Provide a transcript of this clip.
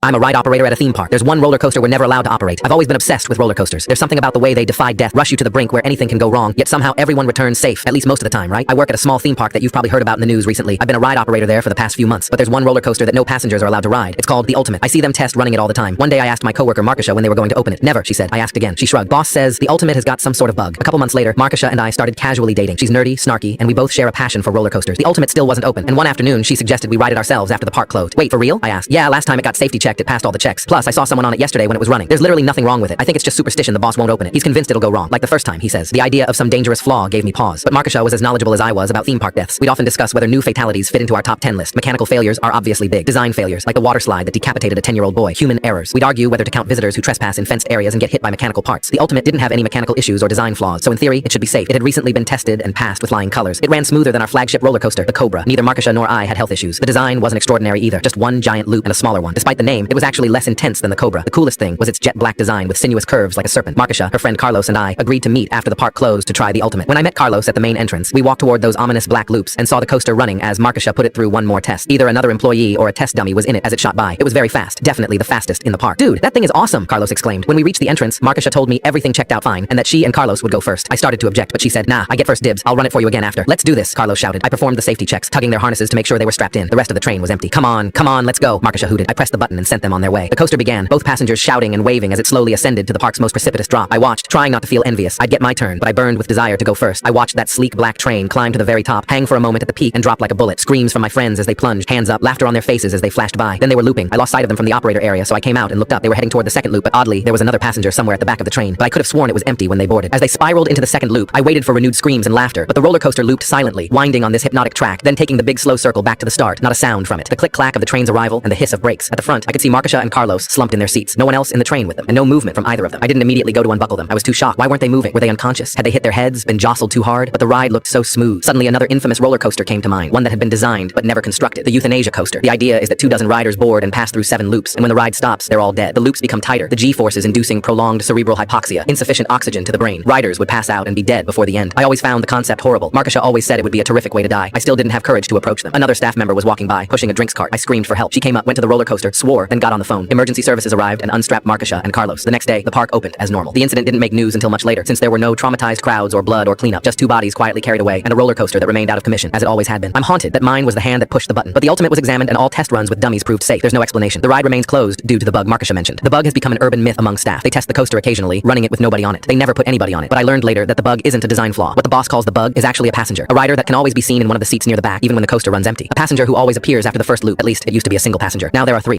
I'm a ride operator at a theme park. There's one roller coaster we're never allowed to operate. I've always been obsessed with roller coasters. There's something about the way they defy death, rush you to the brink where anything can go wrong, yet somehow everyone returns safe, at least most of the time, right? I work at a small theme park that you've probably heard about in the news recently. I've been a ride operator there for the past few months, but there's one roller coaster that no passengers are allowed to ride. It's called the Ultimate. I see them test running it all the time. One day I asked my coworker Markisha when they were going to open it. Never, she said. I asked again. She shrugged. Boss says the Ultimate has got some sort of bug. A couple months later, Markisha and I started casually dating. She's nerdy, snarky, and we both share a passion for roller coasters. The Ultimate still wasn't open, and one afternoon she suggested we ride it ourselves after the park closed. Wait, for real? I asked. Yeah, last time it got safety checked, it passed all the checks. Plus, I saw someone on it yesterday when it was running. There's literally nothing wrong with it. I think it's just superstition the boss won't open it. He's convinced it'll go wrong. Like the first time, he says. The idea of some dangerous flaw gave me pause. But Markisha was as knowledgeable as I was about theme park deaths. We'd often discuss whether new fatalities fit into our top 10 list. Mechanical failures are obviously big. Design failures, like the water slide that decapitated a 10-year-old boy. Human errors. We'd argue whether to count visitors who trespass in fenced areas and get hit by mechanical parts. The Ultimate didn't have any mechanical issues or design flaws, so in theory, it should be safe. It had recently been tested and passed with flying colors. It ran smoother than our flagship roller coaster, the Cobra. Neither Markisha nor I had health issues. The design wasn't extraordinary either. Just one giant loop and a smaller one. Despite the name, it was actually less intense than the Cobra. The coolest thing was its jet black design with sinuous curves like a serpent. Markisha, her friend Carlos, and I agreed to meet after the park closed to try the Ultimate. When I met Carlos at the main entrance, we walked toward those ominous black loops and saw the coaster running as Markisha put it through one more test. Either another employee or a test dummy was in it as it shot by. It was very fast, definitely the fastest in the park. Dude, that thing is awesome, Carlos exclaimed. When we reached the entrance, Markisha told me everything checked out fine and that she and Carlos would go first. I started to object, but she said, nah, I get first dibs. I'll run it for you again after. Let's do this, Carlos shouted. I performed the safety checks, tugging their harnesses to make sure they were strapped in. The rest of the train was empty. Come on, let's go, Markisha hooted. I pressed the button and sent them on their way. The coaster began, both passengers shouting and waving as it slowly ascended to the park's most precipitous drop. I watched, trying not to feel envious. I'd get my turn, but I burned with desire to go first. I watched that sleek black train climb to the very top, hang for a moment at the peak, and drop like a bullet. Screams from my friends as they plunged, hands up, laughter on their faces as they flashed by. Then they were looping. I lost sight of them from the operator area, so I came out and looked up. They were heading toward the second loop, but oddly, there was another passenger somewhere at the back of the train. But I could have sworn it was empty when they boarded. As they spiraled into the second loop, I waited for renewed screams and laughter, but the roller coaster looped silently, winding on this hypnotic track, then taking the big slow circle back to the start. Not a sound from it. The click-clack of the train's arrival and the hiss of brakes. At the front, I could see Markisha and Carlos slumped in their seats. No one else in the train with them, and no movement from either of them. I didn't immediately go to unbuckle them. I was too shocked. Why weren't they moving? Were they unconscious? Had they hit their heads, been jostled too hard? But the ride looked so smooth. Suddenly another infamous roller coaster came to mind, one that had been designed but never constructed. The euthanasia coaster. The idea is that 24 riders board and pass through 7 loops, and when the ride stops, they're all dead. The loops become tighter, the G-forces inducing prolonged cerebral hypoxia, insufficient oxygen to the brain. Riders would pass out and be dead before the end. I always found the concept horrible. Markisha always said it would be a terrific way to die. I still didn't have courage to approach them. Another staff member was walking by, pushing a drinks cart. I screamed for help. She came up, went to the roller coaster, swore, then got on the phone. Emergency services arrived and unstrapped Markisha and Carlos. The next day, the park opened as normal. The incident didn't make news until much later, since there were no traumatized crowds or blood or cleanup, just 2 bodies quietly carried away and a roller coaster that remained out of commission, as it always had been. I'm haunted that mine was the hand that pushed the button, but the Ultimate was examined and all test runs with dummies proved safe. There's no explanation. The ride remains closed due to the bug Markisha mentioned. The bug has become an urban myth among staff. They test the coaster occasionally, running it with nobody on it. They never put anybody on it, but I learned later that the bug isn't a design flaw. What the boss calls the bug is actually a passenger, a rider that can always be seen in one of the seats near the back, even when the coaster runs empty. A passenger who always appears after the first loop. At least it used to be a single passenger. Now there are 3.